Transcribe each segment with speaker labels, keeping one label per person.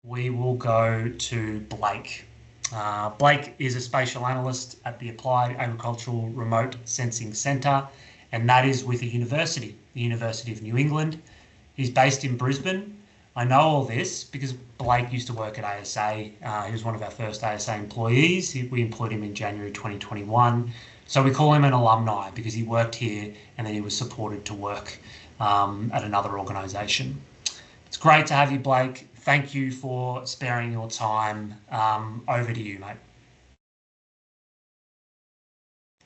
Speaker 1: we will go to Blake. Blake is a spatial analyst at the Applied Agricultural Remote Sensing Centre, and that is with a university, the University of New England. He's based in Brisbane. I know all this because Blake used to work at ASA. He was one of our first ASA employees. We employed him in January 2021. So we call him an alumni because he worked here and then he was supported to work at another organisation. It's great to have you, Blake. Thank you for sparing your time. Over to you, mate.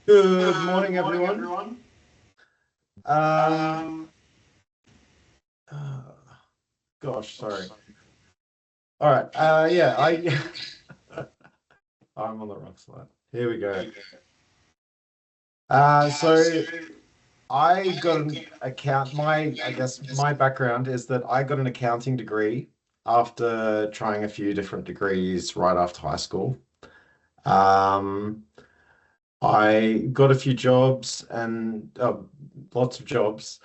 Speaker 2: Good morning, everyone. Gosh, sorry. All right. I'm on the wrong slide. Here we go. So I got an my background is that I got an accounting degree after trying a few different degrees right after high school. I got a few jobs and lots of jobs,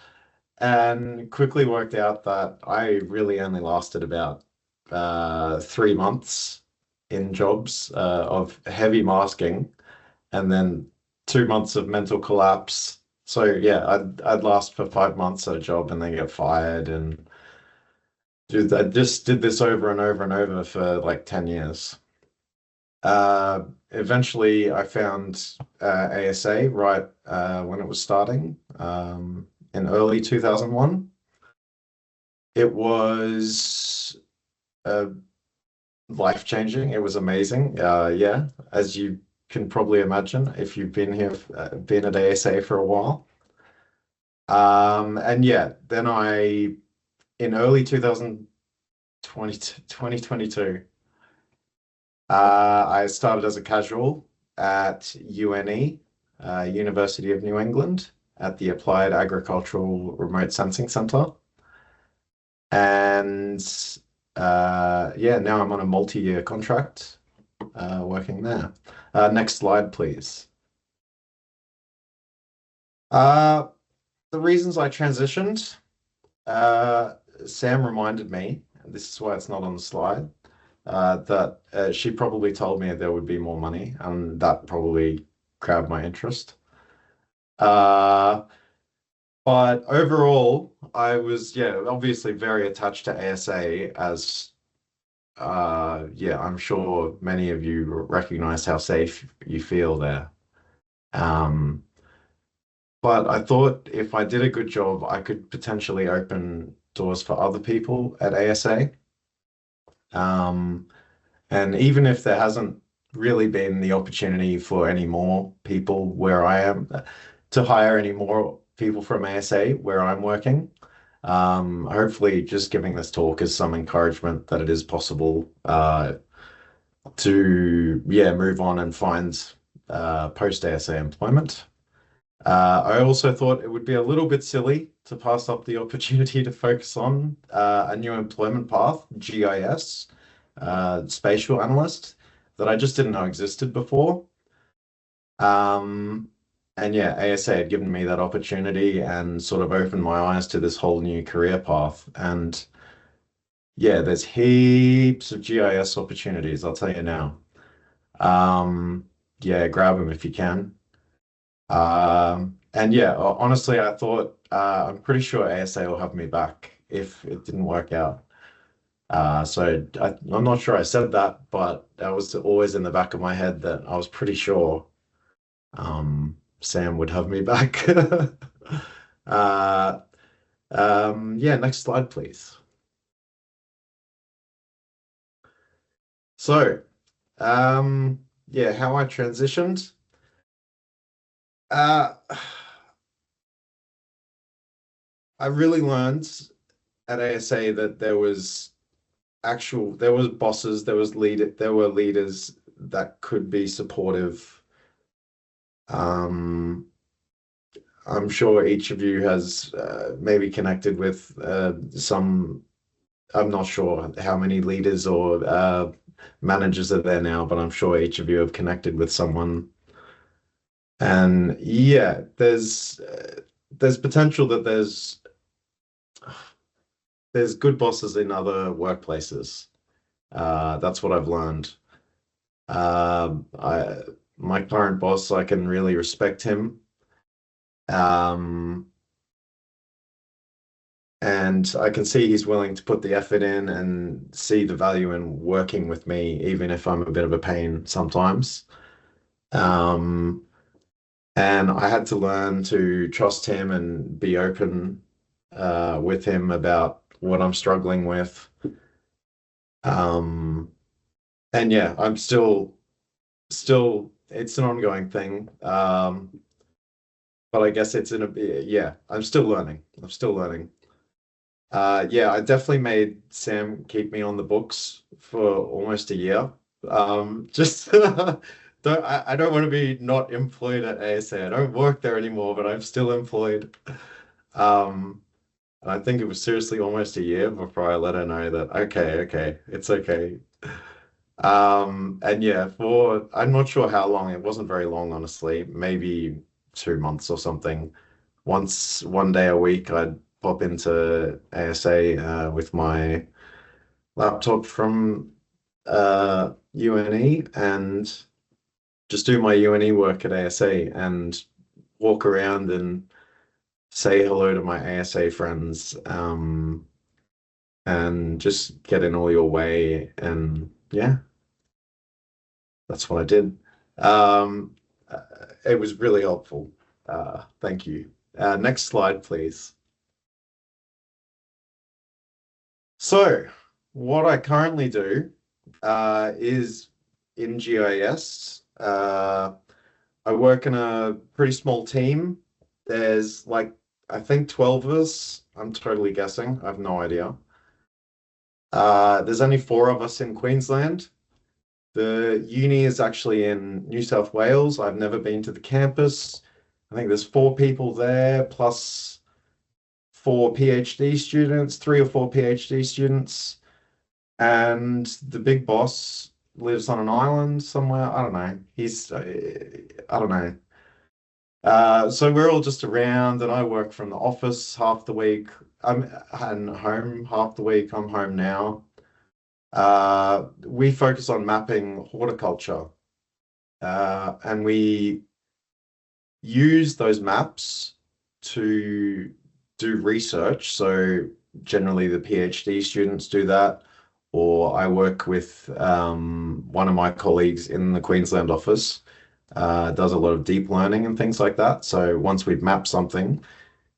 Speaker 2: and quickly worked out that I really only lasted about 3 months in jobs of heavy masking, and then 2 months of mental collapse. So yeah, I'd last for 5 months at a job and then get fired, and I just did this over and over and over for like 10 years. Eventually I found ASA right when it was starting in early 2001. It was life-changing. It was amazing. Yeah, as you can probably imagine if you've been been at ASA for a while. And yeah, then in early 2022, I started as a casual at UNE, University of New England, at the Applied Agricultural Remote Sensing Centre. And yeah, now I'm on a multi-year contract working there. Next slide, please. The reasons I transitioned, Sam reminded me, this is why it's not on the slide, that she probably told me there would be more money, and that probably grabbed my interest. But overall, I was, yeah, obviously very attached to ASA as, yeah, I'm sure many of you recognize how safe you feel there. But I thought if I did a good job, I could potentially open doors for other people at ASA. And even if there hasn't really been the opportunity for any more people where I am to hire any more people from ASA where I'm working, hopefully just giving this talk is some encouragement that it is possible to, yeah, move on and find post-ASA employment. I also thought it would be a little bit silly to pass up the opportunity to focus on a new employment path, GIS, spatial analyst, that I just didn't know existed before. And yeah, ASA had given me that opportunity and sort of opened my eyes to this whole new career path. And yeah, there's heaps of GIS opportunities, I'll tell you now. Yeah, grab them if you can. And yeah, honestly, I thought I'm pretty sure ASA will have me back if it didn't work out. So I'm not sure I said that, but that was always in the back of my head that I was pretty sure Sam would have me back. Yeah, next slide, please. So, yeah, how I transitioned. I really learned at ASA that there was bosses, there were leaders that could be supportive. I'm sure each of you has maybe connected with some. I'm not sure how many leaders or managers are there now, but I'm sure each of you have connected with someone. And yeah, there's potential that there's good bosses in other workplaces. That's what I've learned. My current boss, I can really respect him. Um, and I can see he's willing to put the effort in and see the value in working with me, even if I'm a bit of a pain sometimes. Um, and I had to learn to trust him and be open with him about what I'm struggling with. Um, and yeah, I'm still it's an ongoing thing. But I guess it's in a yeah, I'm still learning. I'm still learning. Yeah, I definitely made Sam keep me on the books for almost a year. Just I don't want to be not employed at ASA. I don't work there anymore, but I'm still employed. Um, and I think it was seriously almost a year before I let her know that okay, it's okay. And yeah, for I'm not sure how long. It wasn't very long, honestly. Maybe 2 months or something. One day a week, I'd pop into ASA with my laptop from UNE and just do my UNE work at ASA and walk around and say hello to my ASA friends, and just get in all your way. And yeah, that's what I did. Um, it was really helpful. Thank you. Next slide, please. So, what I currently do is in GIS. I work in a pretty small team. There's like, I think 12 of us. I'm totally guessing. I have no idea. There's only four of us in Queensland. The uni is actually in New South Wales. I've never been to the campus. I think there's four people there, plus four PhD students, three or four PhD students. And the big boss lives on an island somewhere. I don't know. I don't know. So we're all just around, and I work from the office half the week. I'm home half the week. I'm home now. We focus on mapping horticulture, and we use those maps to do research. So generally, the PhD students do that, or I work with one of my colleagues in the Queensland office, does a lot of deep learning and things like that. So once we've mapped something,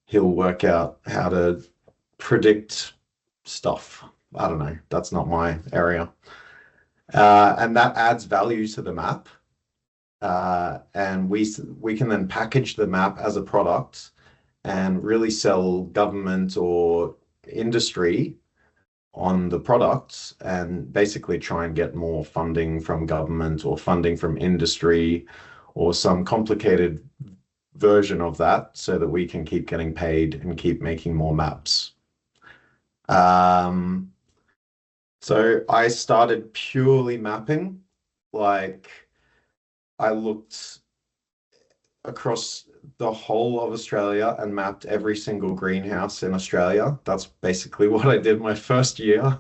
Speaker 2: he'll work out how to predict stuff. I don't know. That's not my area. And that adds value to the map. And we can then package the map as a product and really sell government or industry on the products and basically try and get more funding from government or funding from industry or some complicated version of that so that we can keep getting paid and keep making more maps. Um, so I started purely mapping, like I looked across the whole of Australia and mapped every single greenhouse in Australia. That's basically what I did my first year.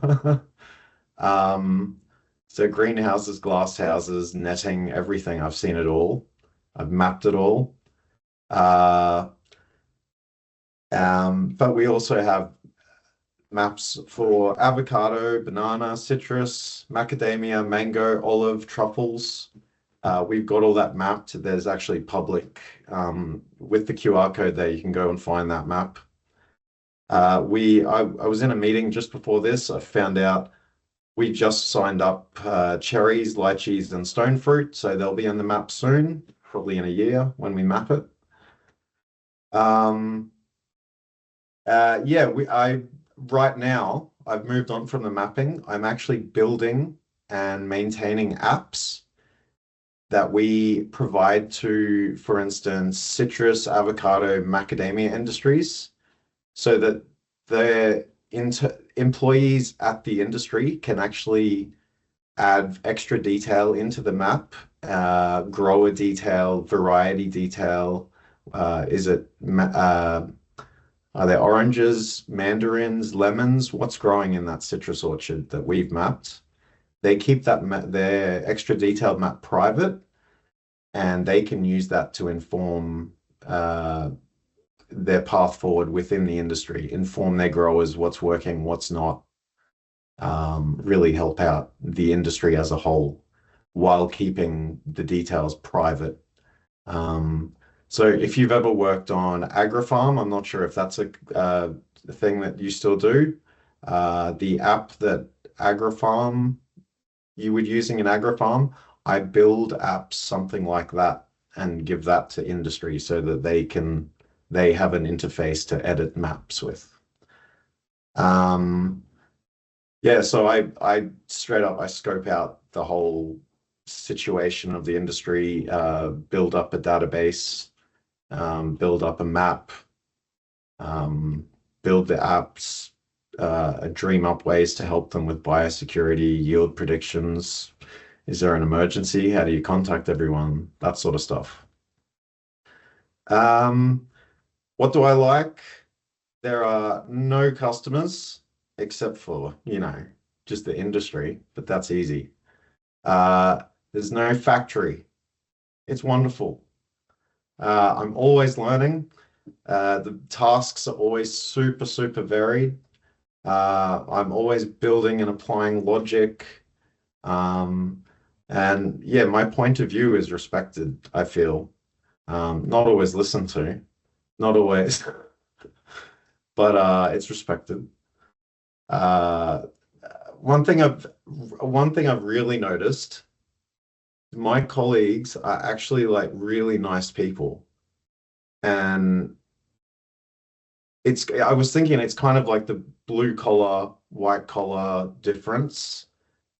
Speaker 2: Um, so greenhouses, glass houses, netting, everything. I've seen it all. I've mapped it all. Uh, but we also have maps for avocado, banana, citrus, macadamia, mango, olive, truffles. We've got all that mapped. There's actually public, with the QR code there, you can go and find that map. I was in a meeting just before this. I found out we just signed up cherries, lychees, and stone fruit, so they'll be on the map soon, probably in a year when we map it. Um, yeah, right now I've moved on from the mapping. I'm actually building and maintaining apps that we provide to, for instance, citrus, avocado, macadamia industries, so that the employees at the industry can actually add extra detail into the map, grower detail, variety detail. Are there oranges, mandarins, lemons? What's growing in that citrus orchard that we've mapped? they keep their extra detailed map private, and they can use that to inform their path forward within the industry, inform their growers what's working, what's not, really help out the industry as a whole while keeping the details private. So if you've ever worked on AgriFarm, I'm not sure if that's a thing that you still do. The app that AgriFarm you would using in AgriFarm, I build apps something like that and give that to industry so that they have an interface to edit maps with. Yeah, so I straight up I scope out the whole situation of the industry, build up a database, build up a map, build the apps, dream up ways to help them with biosecurity, yield predictions. Is there an emergency? How do you contact everyone? That sort of stuff. What do I like? There are no customers except for, just the industry, but that's easy. There's no factory. It's wonderful. I'm always learning. The tasks are always super, super varied. I'm always building and applying logic. And yeah, my point of view is respected, I feel. Not always listened to, not always, but it's respected. One thing I've really noticed, my colleagues are actually like really nice people. And I was thinking it's kind of like the blue collar, white collar difference.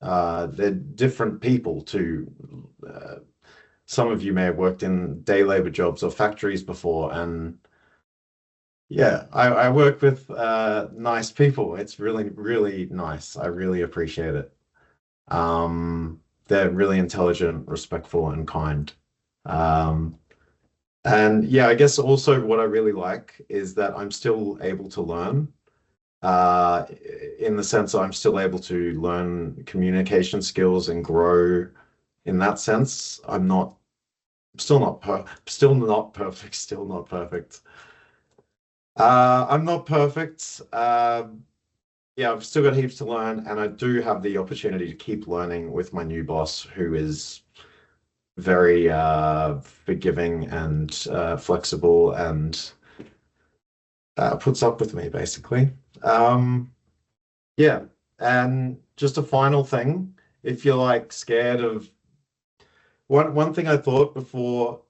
Speaker 2: They're different people too. Some of you may have worked in day labor jobs or factories before, and yeah, I work with nice people. It's really, really nice. I really appreciate it. They're really intelligent, respectful, and kind. And yeah, I guess also what I really like is that I'm still able to learn, in the sense that I'm still able to learn communication skills and grow in that sense. Still not perfect, still not perfect. I'm not perfect. Yeah, I've still got heaps to learn, and I do have the opportunity to keep learning with my new boss, who is very forgiving and flexible and puts up with me, basically. Yeah, and just a final thing, if you're like scared of one thing I thought before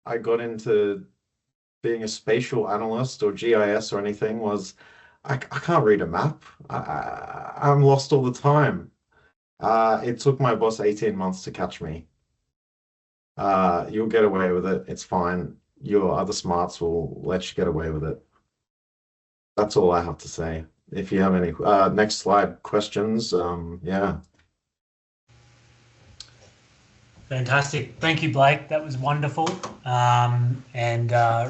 Speaker 2: I got into being a spatial analyst or GIS or anything was I can't read a map. I'm lost all the time. It took my boss 18 months to catch me. You'll get away with it. It's fine. Your other smarts will let you get away with it. That's all I have to say. If you have any next slide questions, yeah.
Speaker 1: Fantastic. Thank you, Blake. That was wonderful, and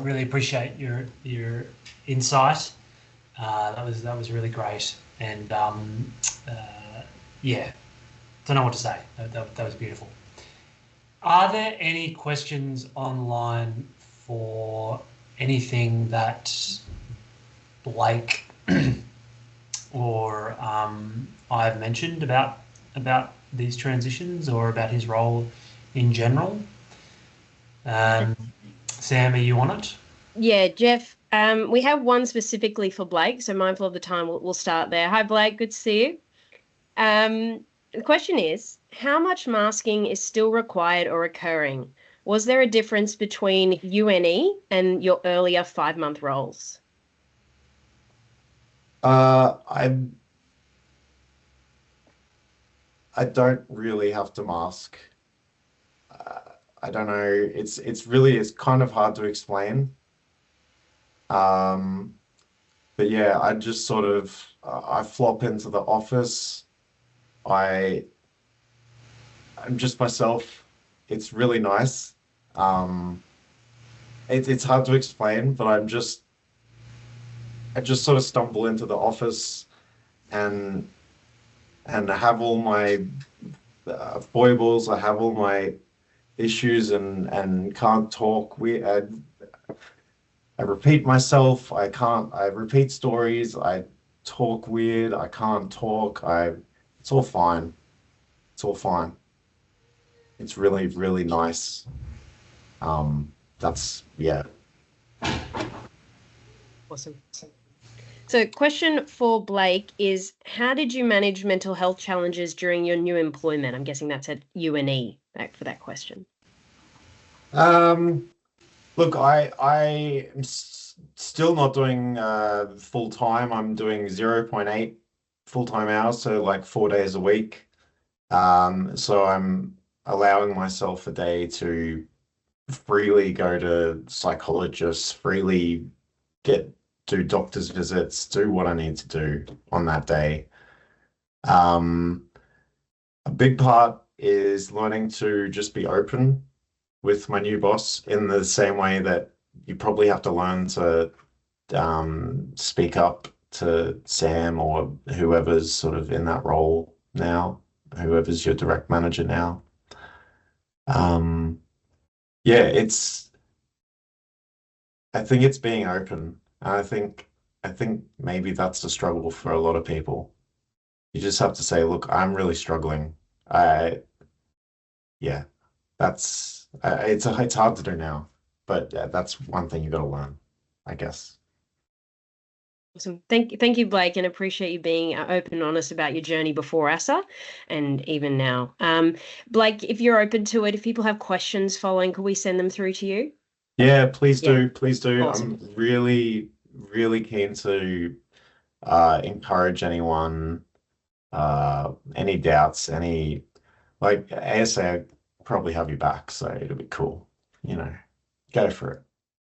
Speaker 1: really appreciate your insight. That was really great, and yeah, don't know what to say. That was beautiful. Are there any questions online for anything that Blake or I've mentioned about these transitions or about his role in general? Sam, are you on it?
Speaker 3: Yeah, Jeff, we have one specifically for Blake, so mindful of the time, we'll start there. Hi, Blake, good to see you. The question is, how much masking is still required or occurring? Was there a difference between UNE and your earlier 5-month roles?
Speaker 2: I don't really have to mask. I don't know. It's kind of hard to explain. But yeah, I just sort of I flop into the office. I'm just myself. It's really nice. It's hard to explain, but I just sort of stumble into the office and have all my foibles. I have all my issues and can't talk. I repeat myself. I can't. I repeat stories. I talk weird. I can't talk. It's all fine. It's all fine. It's really, really nice. Yeah.
Speaker 3: Awesome. So, question for Blake is, how did you manage mental health challenges during your new employment? I'm guessing that's at UNE for that question.
Speaker 2: Look, I am still not doing full time. I'm doing 0.8 full-time hours, so like 4 days a week. So I'm allowing myself a day to freely go to psychologists, freely do doctor's visits, do what I need to do on that day. A big part is learning to just be open with my new boss in the same way that you probably have to learn to speak up to Sam or whoever's sort of in that role now, whoever's your direct manager now. Yeah, I think it's being open. And I think maybe that's the struggle for a lot of people. You just have to say, look, I'm really struggling. Yeah, it's hard to do now, but that's one thing you got to learn, I guess.
Speaker 3: Awesome. Thank you, Blake, and appreciate you being open and honest about your journey before ASA and even now. Blake, if you're open to it, if people have questions following, could we send them through to you?
Speaker 2: Yeah, please
Speaker 3: Yeah.
Speaker 2: do. Please do.
Speaker 3: Awesome.
Speaker 2: I'm really, really keen to encourage anyone, any doubts, like ASA probably have you back, so it'll be cool, go for it.